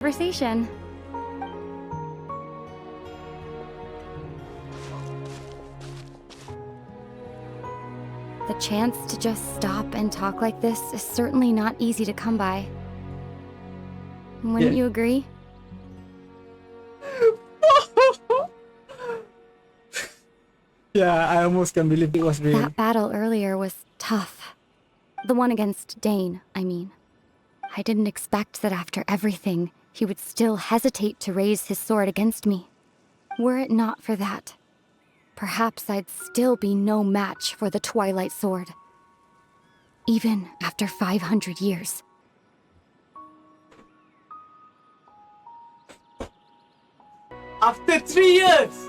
conversation. The chance to just stop and talk like this is certainly not easy to come by. Wouldn't you agree? Yeah, I almost can't believe it was real. That battle earlier was tough. The one against Dane, I mean. I didn't expect that after everything, he would still hesitate to raise his sword against me. Were it not for that, perhaps I'd still be no match for the Twilight Sword. Even after 500 years. After 3 years!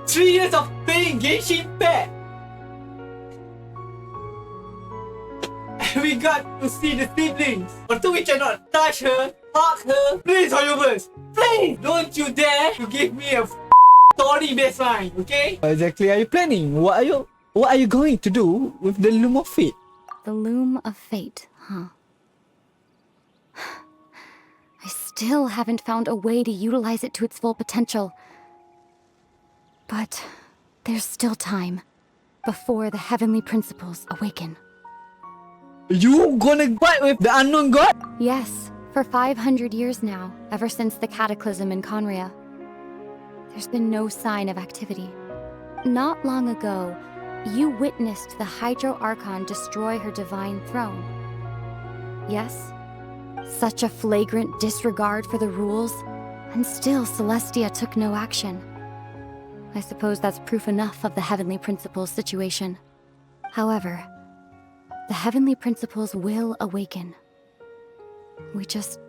3 years of playing Genshin Impact! And we got to see the siblings. Although we cannot touch her, hug her. Please, Hollywood, please! Don't you dare to give me a story baseline, okay? Exactly, are you planning? What are you going to do with the Loom of Fate? The Loom of Fate, huh? I still haven't found a way to utilize it to its full potential. But there's still time before the heavenly principles awaken. You gonna fight with the unknown god? Yes, for 500 years now, ever since the cataclysm in Conria. There's been no sign of activity. Not long ago, you witnessed the Hydro Archon destroy her divine throne. Yes? Such a flagrant disregard for the rules, and still Celestia took no action. I suppose that's proof enough of the Heavenly Principles situation. However, the Heavenly Principles will awaken. We just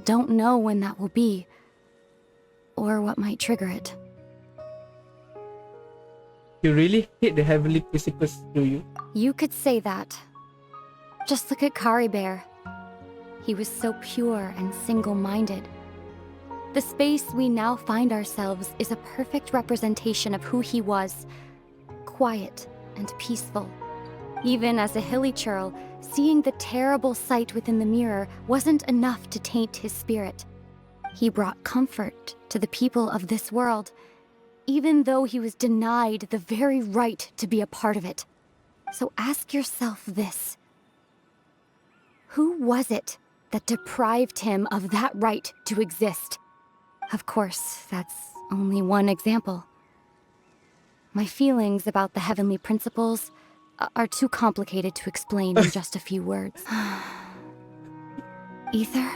don't know when that will be, or what might trigger it. You really hate the Heavenly Principles, do you? You could say that. Just look at Caribert. He was so pure and single-minded. The space we now find ourselves is a perfect representation of who he was. Quiet and peaceful. Even as a hilly churl, seeing the terrible sight within the mirror wasn't enough to taint his spirit. He brought comfort to the people of this world, even though he was denied the very right to be a part of it. So ask yourself this. Who was it that deprived him of that right to exist? Of course, that's only one example. My feelings about the Heavenly Principles are too complicated to explain in just a few words. Ether?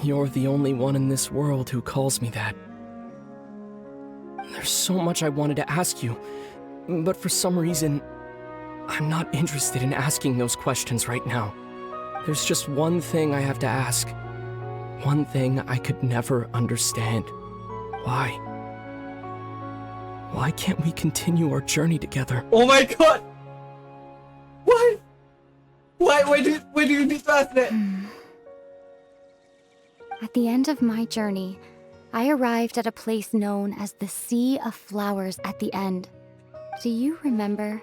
You're the only one in this world who calls me that. There's so much I wanted to ask you, but for some reason, I'm not interested in asking those questions right now. There's just one thing I have to ask. One thing I could never understand. Why? Why can't we continue our journey together? Oh my god! Why? Why do you need to ask that? At the end of my journey, I arrived at a place known as the Sea of Flowers at the end. Do you remember?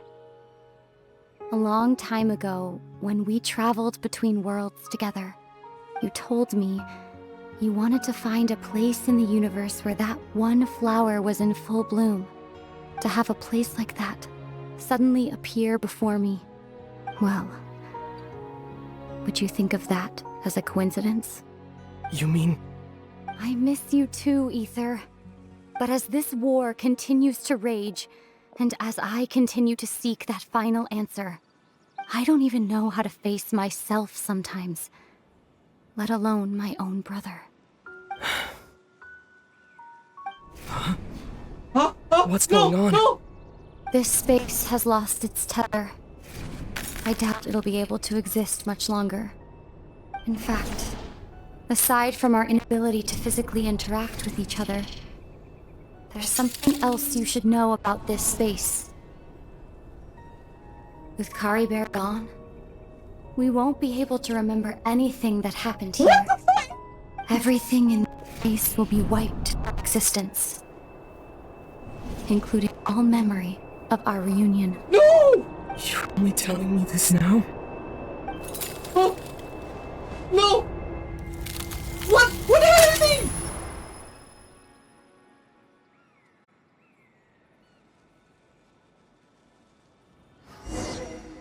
A long time ago, when we traveled between worlds together, you told me you wanted to find a place in the universe where that one flower was in full bloom. To have a place like that suddenly appear before me. Well, would you think of that as a coincidence? You mean... I miss you too, Ether. But as this war continues to rage, and as I continue to seek that final answer, I don't even know how to face myself sometimes, let alone my own brother. What's going on? No! This space has lost its tether. I doubt it'll be able to exist much longer. In fact, aside from our inability to physically interact with each other, there's something else you should know about this space. With Caribert gone, we won't be able to remember anything that happened here. Everything in space will be wiped from existence, including all memory of our reunion. No! You're only telling me this now?